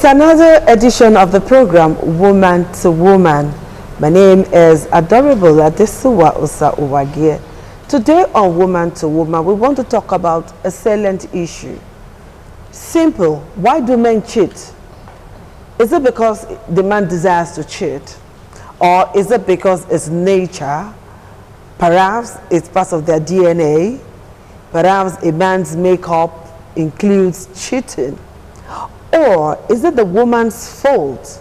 It's another edition of the program, Woman to Woman. My name is Adorable Adesuwa Osa Uwagie. Today on Woman to Woman, we want to talk about a salient issue. Simple. Why do men cheat? Is it because the man desires to cheat? Or is it because it's nature? Perhaps it's part of their DNA. Perhaps a man's makeup includes cheating. Or is it the woman's fault?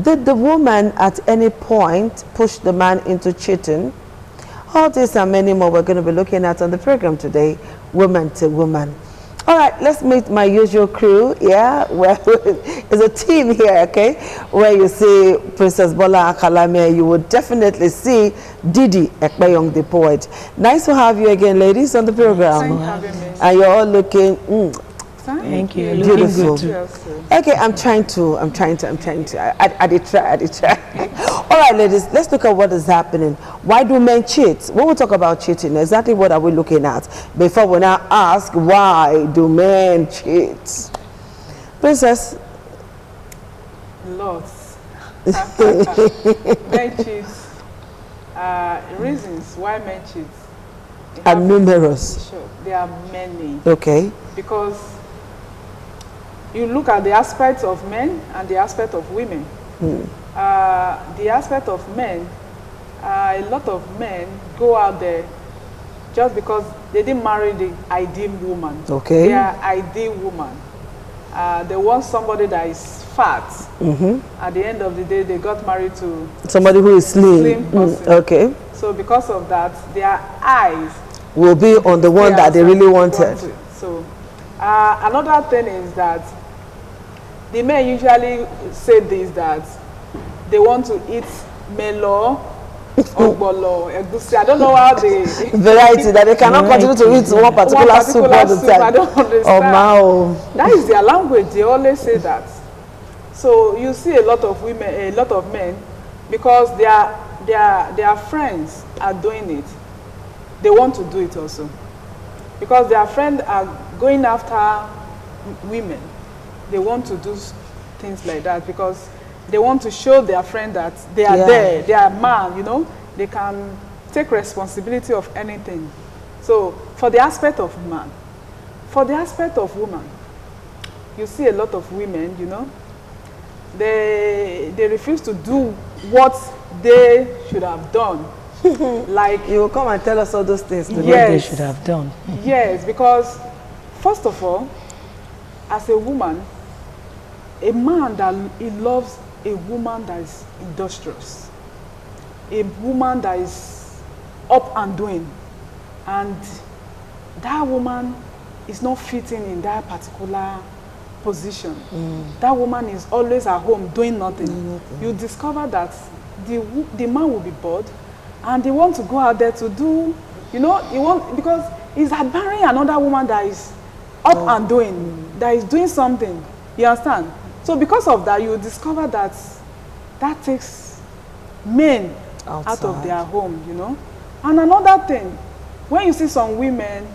Did the woman at any point push the man into cheating? All this and many more we're going to be looking at on the program today, Woman to Woman. All right, let's meet my usual crew. Yeah, well, it's a team here, okay? Where you see Princess Bola Akalame, you would definitely see Didi Ekpeyong, the poet. Nice to have you again, ladies, on the program. Thanks for having me. And you're all looking Thank you. beautiful. Looking good too. Okay, I'm trying to. I did try. All right, ladies, let's look at what is happening. Why do men cheat? When we talk about cheating, exactly what are we looking at? Before we now ask, why do men cheat? Princess? Lots. Men cheat. Reasons why men cheat Are numerous. Sure, there are many. Okay. Because you look at the aspects of men and the aspect of women. The aspect of men, a lot of men go out there just because they didn't marry the ideal woman. Okay. They are ideal woman. They want somebody that is fat. At the end of the day, they got married to Somebody who is slim. person. Okay. So because of that, their eyes Will be on the one that they really wanted. So another thing is that the men usually say this, that they want to eat melo, ogbolo, egusi. I don't know how they Variety that they cannot continue to eat one particular soup all the time. I don't understand. Oh, wow. That is their language. They always say that. So you see a lot of women, a lot of men, because their friends are doing it. They want to do it also, because their friends are going after women. They want to do things like that because they want to show their friend that they are there, they are man, you know, they can take responsibility of anything. So for the aspect of man, for the aspect of woman, you see a lot of women, you know, they refuse to do what they should have done. Like you will come and tell us all those things today. Yes. What they should have done. Yes, because first of all, as a woman, a man that he loves a woman that is industrious, a woman that is up and doing, and that woman is not fitting in that particular position. That woman is always at home doing nothing. You discover that the man will be bored, and they want to go out there to do, you know, because he's admiring another woman that is up and doing, that is doing something. You understand? So because of that, you discover that that takes men out of their home, you know. And another thing, when you see some women,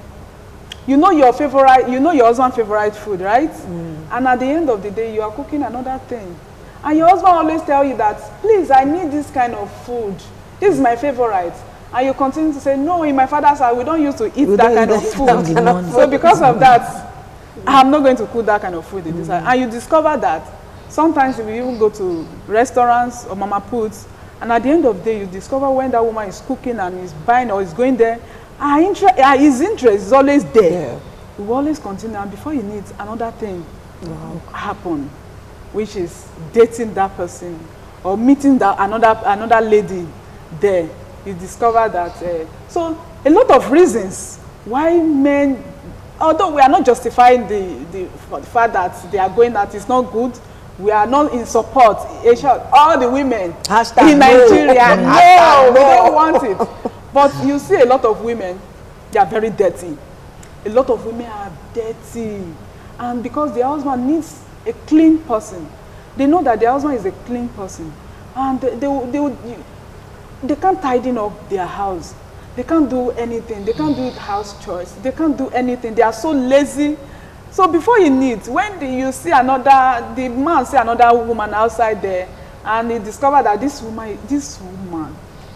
you know your favorite, you know your husband's favorite food, right? And at the end of the day, you are cooking another thing. And your husband always tell you that, please, I need this kind of food. This is my favorite. And you continue to say, no, in my father's house, we don't used to eat that kind of food. So because of that, I'm not going to cook that kind of food in this house. And you discover that sometimes if you even go to restaurants or mama puts, and at the end of the day, you discover when that woman is cooking and is buying or is going there, his interest is always there. Yeah. You will always continue, and before you need another thing happen, which is dating that person or meeting that another lady there. You discover that. So a lot of reasons why men, although we are not justifying the fact that they are going that is not good, we are not in support. All the women in Nigeria, no, we don't want it. But you see a lot of women, they are very dirty. A lot of women are dirty, and because their husband needs a clean person, they know that their husband is a clean person, and they can't tidy up their house. They can't do anything. They can't do house chores. They can't do anything. They are so lazy So before you knit, when you see another, the man see another woman outside there, and he discover that this woman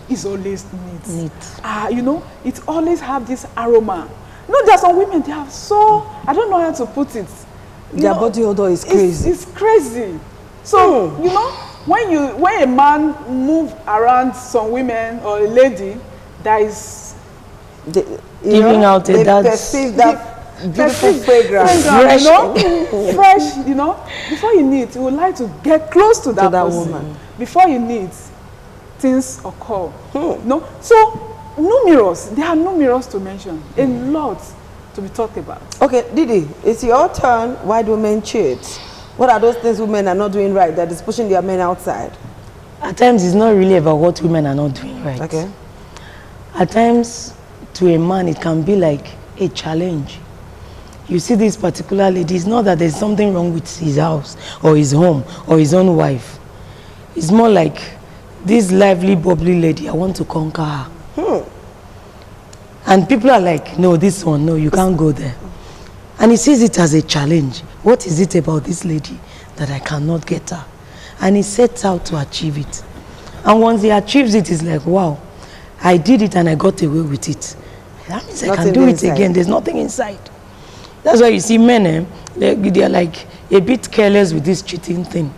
is always neat. You know, it always have this aroma. You know, there are some women, they have so, I don't know how to put it. Their body odor is crazy. It's crazy. So, you know, when a man move around some women or a lady that is giving out a dance, perceive that beautiful fragrance, fresh, you know, fresh, you know, before you knit, you would like to get close to that person. woman. Before you knit, things occur. No, so there are numerous to mention, a lot to be talked about. Okay, Didi, it's your turn. Why do men cheat? What are those things women are not doing right that is pushing their men outside? At times, it's not really about what women are not doing right. Okay. At times, to a man, it can be like a challenge. You see this particular lady, it's not that there's something wrong with his house or his home or his own wife. It's more like this lively, bubbly lady, I want to conquer her. And people are like, no, this one, no, you can't go there. And he sees it as a challenge. What is it about this lady that I cannot get her? And he sets out to achieve it. And once he achieves it, he's like, wow, I did it and I got away with it. That means I can do it again. There's nothing inside. That's why you see men, they're like a bit careless with this cheating thing.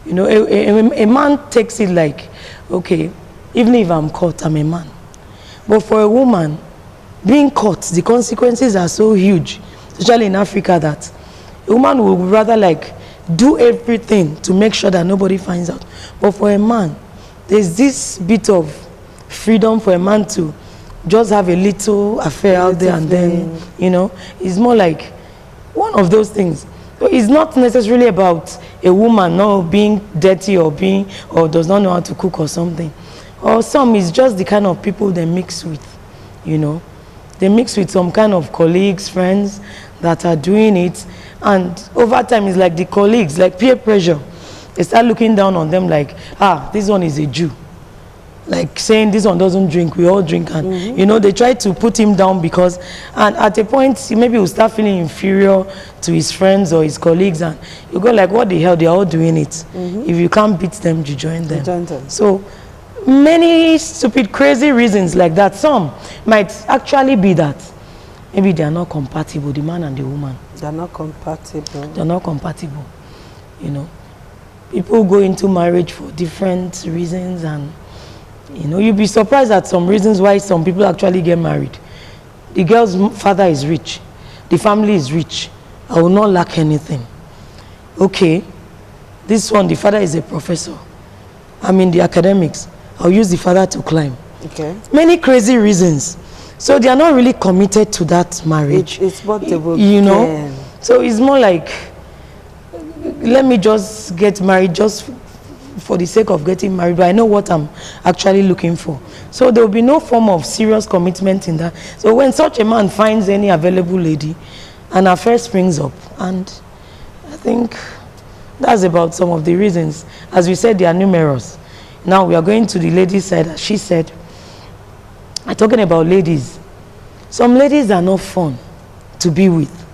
You know, a man takes it like, okay, even if I'm caught, I'm a man. But for a woman, being caught, the consequences are so huge, especially in Africa, that a woman would rather like do everything to make sure that nobody finds out. But for a man, there's this bit of freedom for a man to just have a little affair out there, and then, you know, it's more like one of those things. So it's not necessarily about a woman not being dirty or does not know how to cook or something. Or some is just the kind of people they mix with, you know. They mix with some kind of colleagues, friends that are doing it. And over time, it's like the colleagues, like peer pressure. They start looking down on them like, this one is a Jew. Like saying this one doesn't drink, we all drink. And, you know, they try to put him down because, and at a point, maybe he'll start feeling inferior to his friends or his colleagues. And you go like, what the hell, they're all doing it. If you can't beat them, you join them. So many stupid, crazy reasons like that. Some might actually be that maybe they are not compatible, the man and the woman. They're not compatible. They're not compatible, you know. People go into marriage for different reasons, and you know, you'll be surprised at some reasons why some people actually get married. The girl's father is rich. The family is rich. I will not lack anything. Okay, this one, the father is a professor. I'm in the academics. I'll use the father to climb. Okay. Many crazy reasons. So they are not really committed to that marriage. It's what they will you know. So it's more like, let me just get married just for the sake of getting married, but I know what I'm actually looking for. So there will be no form of serious commitment in that. So when such a man finds any available lady, an affair springs up. And I think that's about some of the reasons. As we said, they are numerous. Now we are going to the ladies' side. As she said, I'm talking about ladies. Some ladies are not fun to be with.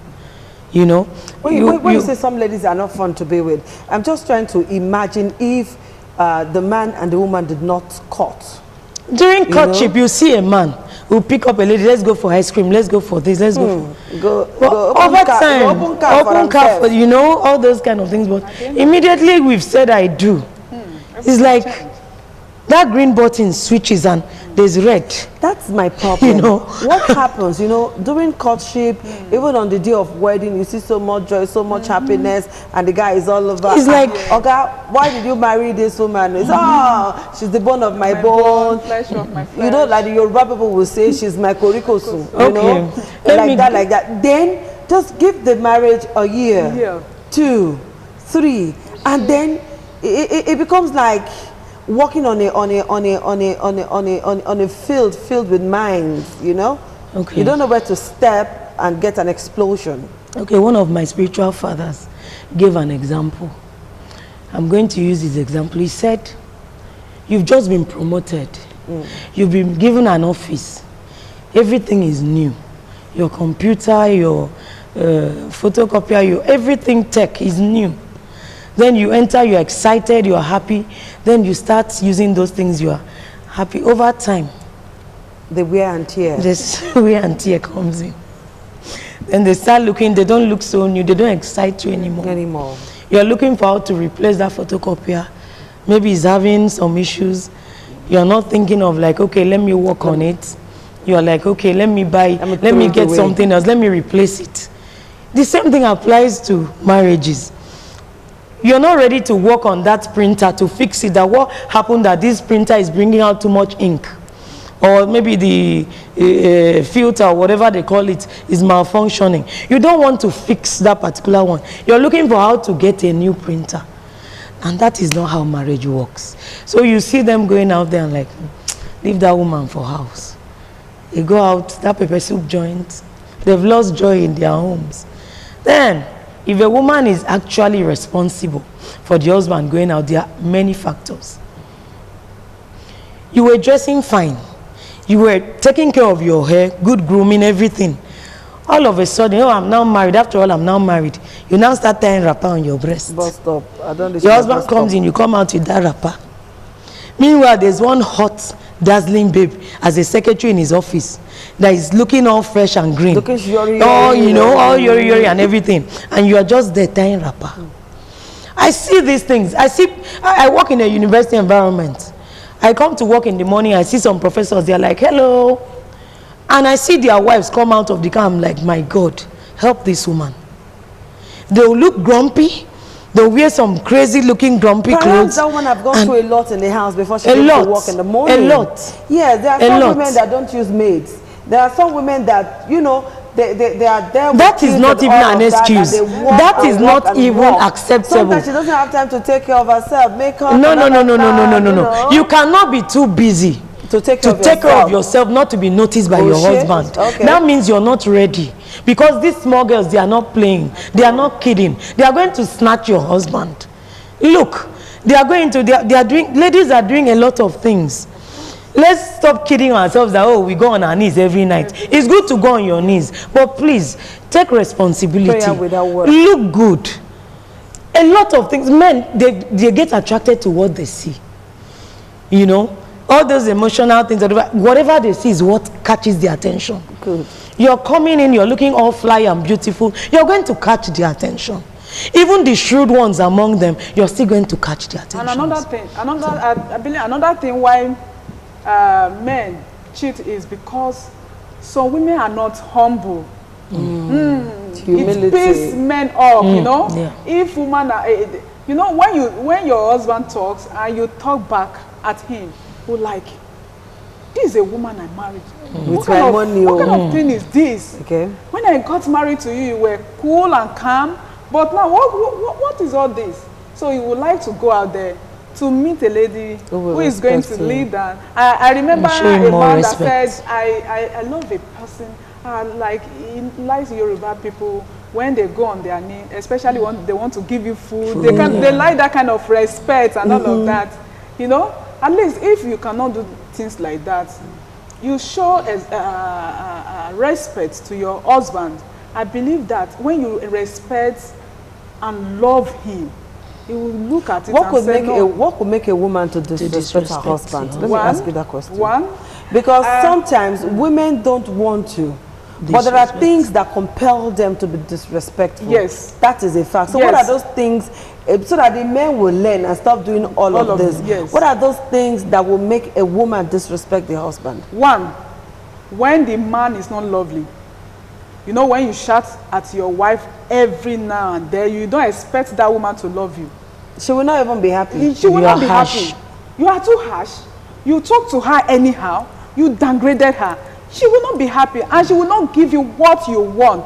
You know, when you say some ladies are not fun to be with, I'm just trying to imagine if the man and the woman did not court. During courtship, you see a man who pick up a lady, let's go for ice cream, let's go for this, let's go for... over time, open car for, you know, all those kind of things. But immediately we've said I do. It's like that green button switches and there's red. That's my problem. You know what happens, you know, during courtship, even on the day of wedding, you see so much joy, so much happiness, and the guy is all over. It's like, okay, why did you marry this woman? It's she's the bone of my bone. Flesh of my flesh. You know, like the Yoruba people will say, she's my korikosu. You know, like that. Then just give the marriage a year, 2, 3, and then it becomes like walking on a field filled with mines, you know. Okay. You don't know where to step and get an explosion. Okay, one of my spiritual fathers gave an example. I'm going to use his example. He said, you've just been promoted. You've been given an office. Everything is new. Your computer, your photocopier, everything tech is new. Then you enter, you're excited, you're happy. Then you start using those things, you are happy. Over time, the wear and tear. this wear and tear comes in. Then they start looking, they don't look so new, they don't excite you anymore. You're looking for how to replace that photocopier. Maybe it's having some issues. You're not thinking of like, okay, let me work on it. You're like, okay, let me buy, let me get something else, let me replace it. The same thing applies to marriages. You're not ready to work on that printer to fix it, that what happened that this printer is bringing out too much ink. Or maybe the filter or whatever they call it is malfunctioning. You don't want to fix that particular one. You're looking for how to get a new printer. And that is not how marriage works. So you see them going out there and like, leave that woman for house. They go out, that pepper soup joint. They've lost joy in their homes. Then, if a woman is actually responsible for the husband going out, there are many factors. You were dressing fine. You were taking care of your hair, good grooming, everything. All of a sudden, oh, I'm now married. After all, I'm now married. You now start tying wrapper on your breast. Bust up. I don't Your husband comes in, you come out with that wrapper. Meanwhile, there's one hot, dazzling babe as a secretary in his office that is looking all fresh and green. Looking yori, all, you know, all yori and everything. And you are just there tying wrapper. I see these things. I work in a university environment. I come to work in the morning, I see some professors, they're like, hello. And I see their wives come out of the car, I'm like, my God, help this woman. They'll look grumpy. They'll wear some crazy looking grumpy clothes. That one I've gone through a lot in the house before she goes to work in the morning. A lot. Yes, there are some women that don't use maids. There are some women that, you know, they are there. That is not even an excuse. That is not even acceptable. Sometimes she doesn't have time to take care of herself. Makeup. No. You cannot be too busy to take care of yourself, not to be noticed by your husband. Okay. That means you're not ready. Because these small girls, they are not playing. They are not kidding. They are going to snatch your husband. Look, they are going to, they are doing, ladies are doing a lot of things. Let's stop kidding ourselves that, oh, we go on our knees every night. It's good to go on your knees. But please, take responsibility. Look good. A lot of things, men, they get attracted to what they see. You know? All those emotional things, whatever they see is what catches their attention. Good. You're coming in, you're looking all fly and beautiful. You're going to catch their attention. Even the shrewd ones among them, you're still going to catch their attention. And another thing, I believe another thing why men cheat is because some women are not humble. It pisses men off, you know. Yeah. If women are, you know, when your husband talks and you talk back at him, you're like, this is a woman I married. What kind of thing is this? Okay. When I got married to you, you were cool and calm, but now what is all this? So you would like to go out there to meet a lady who is going to lead that. I remember a man that said, I love a person, like in Yoruba people, when they go on their knee, especially when they want to give you food, they like that kind of respect and all of that. You know, at least if you cannot do things like that, you show respect to your husband. I believe that when you respect and love him, he will look at it and say no. What could make a woman to disrespect her husband? Let me ask you that question. Because sometimes women don't want to, but there are things that compel them to be disrespectful. Yes. That is a fact. So what are those things, so that the men will learn and stop doing all of this? Yes. What are those things that will make a woman disrespect the husband? One, when the man is not lovely. You know, when you shout at your wife every now and then, you don't expect that woman to love you. She will not even be happy. She will not be happy. You are too harsh. You talk to her anyhow. You downgraded her. She will not be happy, and she will not give you what you want.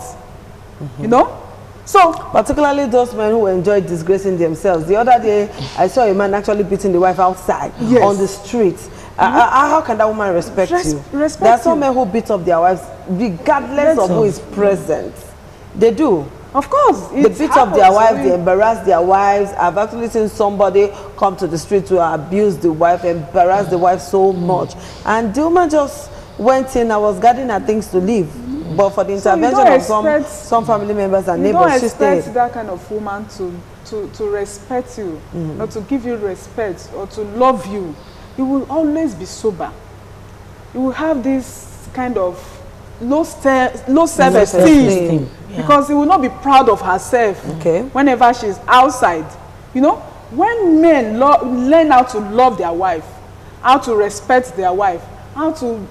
You know? So, particularly those men who enjoy disgracing themselves. The other day, I saw a man actually beating the wife outside on the street. How can that woman respect you? There are some men who beat up their wives regardless of who is present. They do. Of course. They beat up their wives, they embarrass their wives. I've actually seen somebody come to the street to abuse the wife, embarrass the wife so much. And the woman just went in, I was guarding her things to leave. But for the intervention of some family members and neighbors, she stayed. You don't expect that kind of woman to respect you, or to give you respect, or to love you. You will always be sober. You will have this kind of low self-esteem, because he will not be proud of herself whenever she's outside. You know, when men learn how to love their wife, how to respect their wife, how to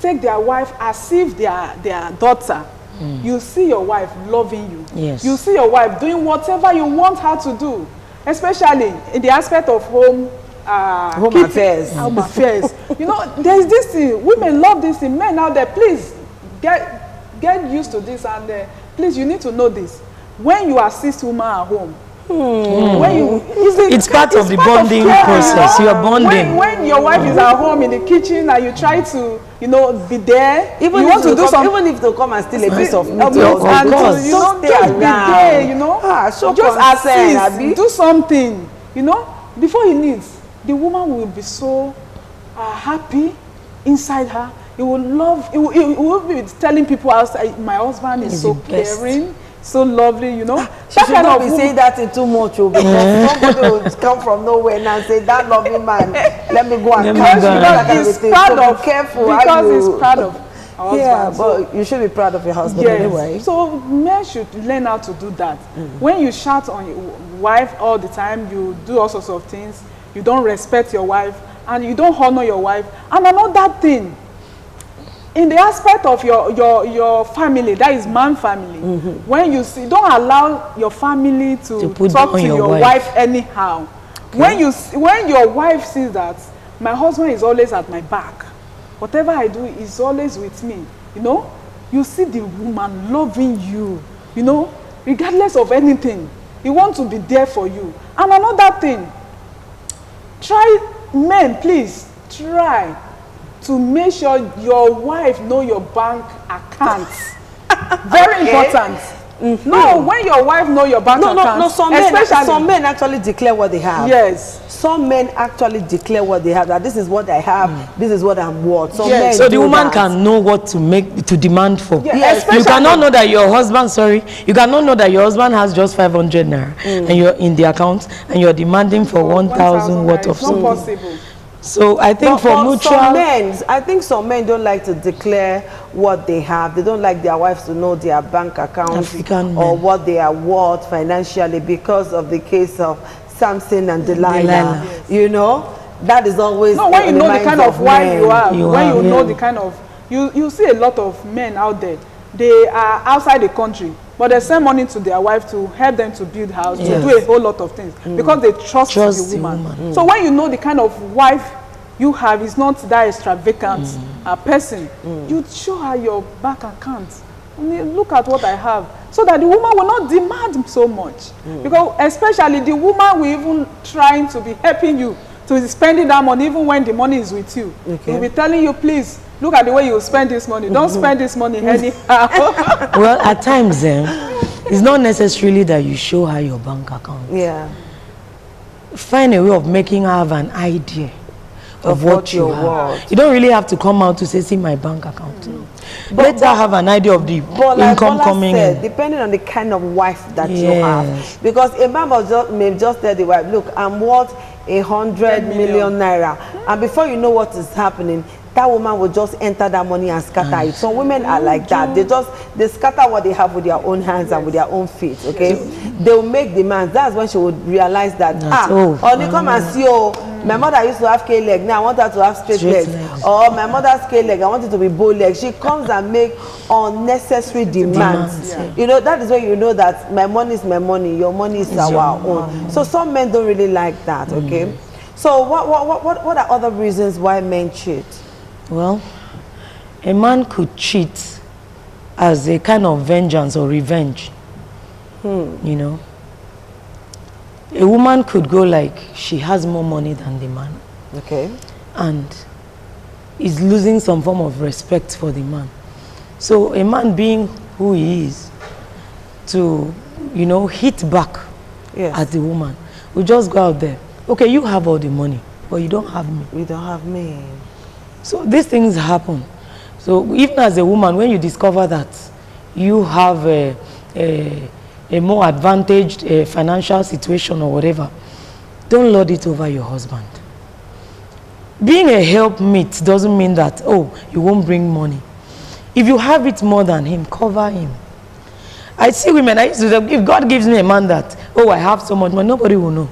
take their wife as if they are their daughter, you see your wife loving you. Yes. You see your wife doing whatever you want her to do, especially in the aspect of home affairs. Home affairs. You know, there is this thing. Women love this thing. Men out there, please get used to this, and please, you need to know this. When you assist women at home, it's part of the bonding process. You are bonding. When your wife is at home in the kitchen and you try to, you know, be there, even you want to do something, even if they come and steal a piece of meat, and you know, just be there, you know, just assist, do something, you know, before he needs. The woman will be so happy inside her. He will love. He will be telling people outside, my husband is so caring, so lovely, you know. She should not be saying that in too much, because somebody will come from nowhere and say, that lovely man, let me go and catch him. He's proud of, because he's proud of our husband. Yeah, but you should be proud of your husband anyway. So men should learn how to do that. When you shout on your wife all the time, you do all sorts of things, you don't respect your wife, and you don't honor your wife. And another thing, in the aspect of your family, that is man family, when you see, don't allow your family to talk to your wife anyhow. When your wife sees that my husband is always at my back, whatever I do is always with me, you know, you see the woman loving you, you know, regardless of anything. He wants to be there for you. And another thing, men, please try to make sure your wife know your bank accounts. Very important. No, when your wife know your bank accounts, some men actually declare what they have. Yes. Some men actually declare what they have, that this is what I have, this is what I'm worth. So the woman can know what to demand for. Yes. You cannot know that your husband, you cannot know that your husband has just 500 naira and you're in the account and you're demanding for 1,000 worth of something. It's not possible. So I think for mutual... I think some men don't like to declare what they have. They don't like their wives to know their bank accounts or what they are worth financially, because of the case of Samson and Delilah. Yes. You know, that is always... No, when you know the kind of wife you have, when you know the kind of... You see a lot of men out there, they are outside the country, but they send money to their wife to help them to build house, to do a whole lot of things, because they trust the woman. So when you know the kind of wife you have is not that extravagant person, you show her your bank account. I mean, look at what I have, so that the woman will not demand so much. Because especially the woman will even trying to be helping you to be spending that money, even when the money is with you. Will be telling you, please, look at the way you spend this money. Don't spend this money anyhow. Well, at times, it's not necessarily that you show her your bank account. Yeah. Find a way of making her have an idea of what you have. You don't really have to come out to say, see my bank account. Let her have an idea of the income coming in. Depending on the kind of wife that you have. Because a man may just tell the wife, look, I'm worth 100 million naira. And before you know what is happening, that woman will just enter that money and scatter it. Some women are like that. They scatter what they have with their own hands and with their own feet. Okay, they will make demands. That's when she would realize that only come and see. My mother used to have K-leg. Now I want her to have straight legs. Or my mother's K-leg, I want it to be bow leg. She comes and make unnecessary demands. You know, that is when you know that my money is my money. Your money is our own. So some men don't really like that. Okay. So what are other reasons why men cheat? Well, a man could cheat as a kind of vengeance or revenge. You know, a woman could go like she has more money than the man. Okay. And is losing some form of respect for the man. So a man being who he is, to, you know, hit back at the woman, will just go out there. Okay, you have all the money, but you don't have me. You don't have me. So these things happen. So even as a woman, when you discover that you have a more advantaged financial situation or whatever, don't lord it over your husband. Being a helpmate doesn't mean that, oh, you won't bring money. If you have it more than him, cover him. I see women, I used to say, if God gives me a man that, oh, I have so much money, nobody will know.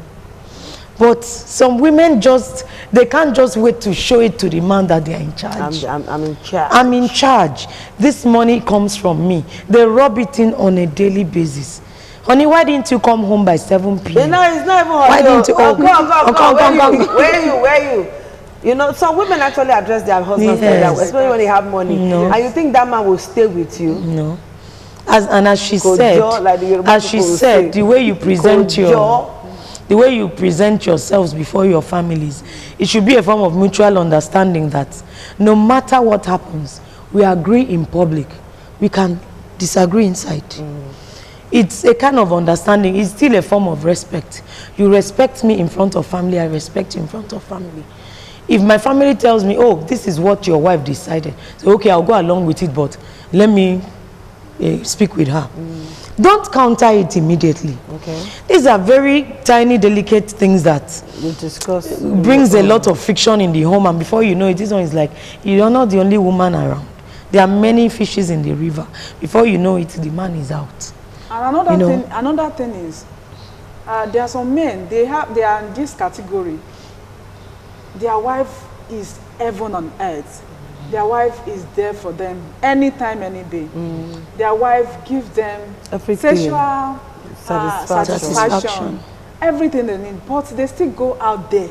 But some women just, they can't just wait to show it to the man that they are in charge. I'm in charge. I'm in charge. This money comes from me. They rub it in on a daily basis. Honey, why didn't you come home by 7 p.m.? You know, it's not even Why didn't you? Come. Where you? You know, some women actually address their husbands like that, especially when they have money. No. And you think that man will stay with you? No. As she said, the way you present the way you present yourselves before your families, it should be a form of mutual understanding that no matter what happens, we agree in public. We can disagree inside. It's a kind of understanding. It's still a form of respect. You respect me in front of family, I respect you in front of family. If my family tells me, oh, this is what your wife decided, so okay, I'll go along with it, but let me speak with her. Don't counter it immediately. Okay. These are very tiny, delicate things that you discuss. Brings a lot of friction in the home, and before you know it, this one is like, you're not the only woman around. There are many fishes in the river. Before you know it, the man is out. And another thing is, there are some men, they are in this category. Their wife is heaven on earth. Their wife is there for them anytime, any day. Their wife gives them sexual satisfaction, everything they need, but they still go out there.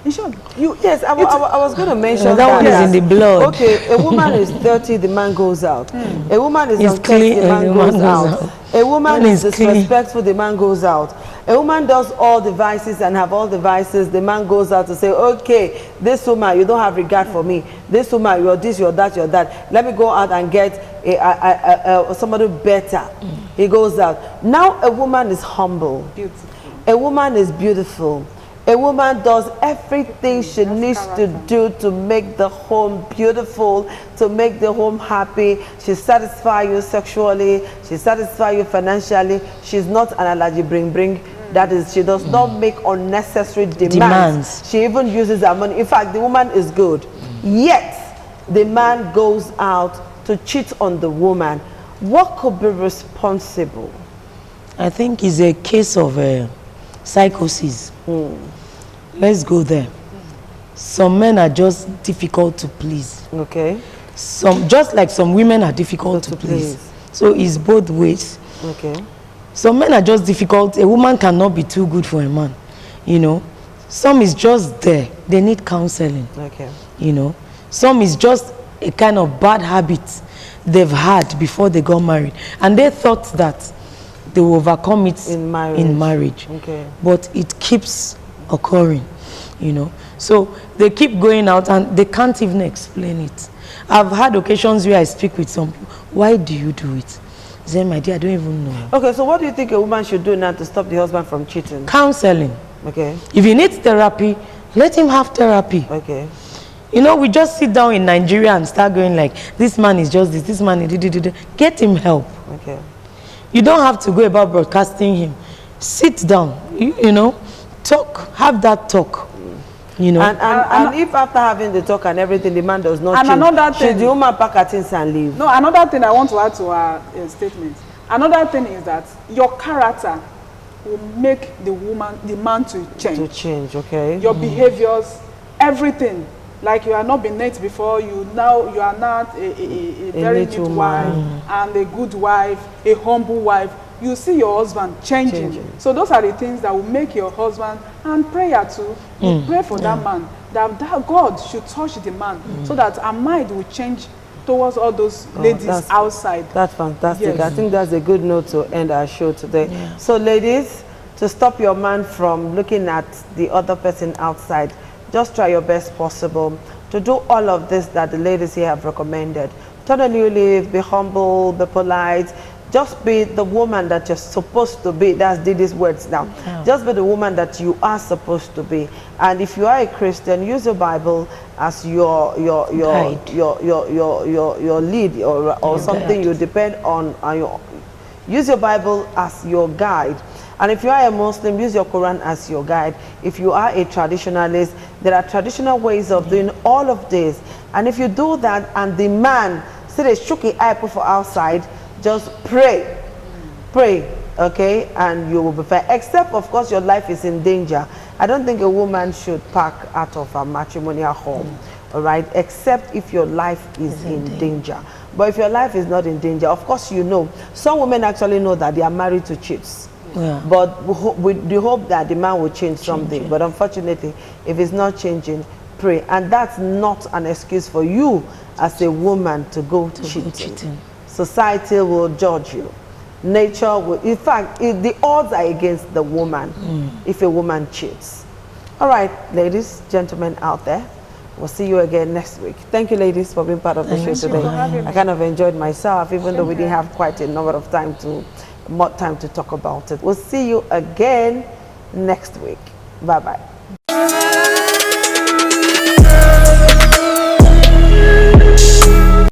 Yes, I was going to mention that one is in the blood. Okay, a woman is dirty, the man goes out. A woman is unclean, the man goes out. A woman is disrespectful, the man goes out. A woman does all the vices and have all the vices, the man goes out to say, okay, this woman, you don't have regard for me. This woman, you're this, you're that, you're that. Let me go out and get somebody better. He goes out. Now a woman is humble. Beautiful. A woman is beautiful. A woman does everything she needs to do to make the home beautiful, to make the home happy. She satisfies you sexually, she satisfies you financially. She's not an allergy bring. That is, she does not make unnecessary demands. She even uses her money. In fact, the woman is good. Yet, the man goes out to cheat on the woman. What could be responsible? I think it's a case of psychosis. Let's go there. Some men are just difficult to please. Okay. Just like some women are difficult to please. So it's both ways. Okay. Some men are just difficult. A woman cannot be too good for a man. You know. Some is just there. They need counseling. Okay. You know. Some is just a kind of bad habit they've had before they got married. And they thought that they will overcome it in marriage. Okay. But it keeps occurring, you know. So they keep going out and they can't even explain it. I've had occasions where I speak with some people. Why do you do it? I say, my dear, I don't even know. Okay, so what do you think a woman should do now to stop the husband from cheating? Counseling. Okay. If he needs therapy, let him have therapy. Okay. You know, we just sit down in Nigeria and start going like, this man is just this man is get him help. Okay. You don't have to go about broadcasting him. Sit down, you know, talk, have that talk, you know. And if after having the talk and everything, the man does not change, another thing, should the woman pack her things and leave? No, another thing I want to add to our statement. Another thing is that your character will make the man to change. To change, okay. Your behaviors, everything. Like you have not been neat before, you are not a very neat wife and a good wife, a humble wife. You see your husband changing. So those are the things that will make your husband, and prayer too. You pray for that man, that God should touch the man so that our mind will change towards all those ladies outside. That's fantastic. Yes. I think that's a good note to end our show today. Yeah. So ladies, to stop your man from looking at the other person outside, just try your best possible to do all of this that the ladies here have recommended. Turn a new leaf, be humble, be polite, Just be the woman that you're supposed to be. That's Didi's words now. Yeah. Just be the woman that you are supposed to be. And if you are a Christian, use your Bible as your Guide. your lead or something guide. you depend on. Use your Bible as your guide. And if you are a Muslim, use your Quran as your guide. If you are a traditionalist, there are traditional ways of doing all of this. And if you do that and the man say they shuki eye put for outside, just pray. Pray, okay? And you will be fine. Except, of course, your life is in danger. I don't think a woman should pack out of a matrimonial home, all right? Except if your life is in danger. But if your life is not in danger, of course you know. Some women actually know that they are married to cheats. Yeah. But with the hope that the man will change someday. But unfortunately, if it's not changing, pray. And that's not an excuse for you as a woman to go cheating. Society will judge you. Nature will, in fact, the odds are against the woman if a woman cheats. All right, ladies, gentlemen out there, we'll see you again next week. Thank you, ladies, for being part of the show today. I kind of enjoyed myself, even though we didn't have quite a number of more time to talk about it. We'll see you again next week. Bye-bye.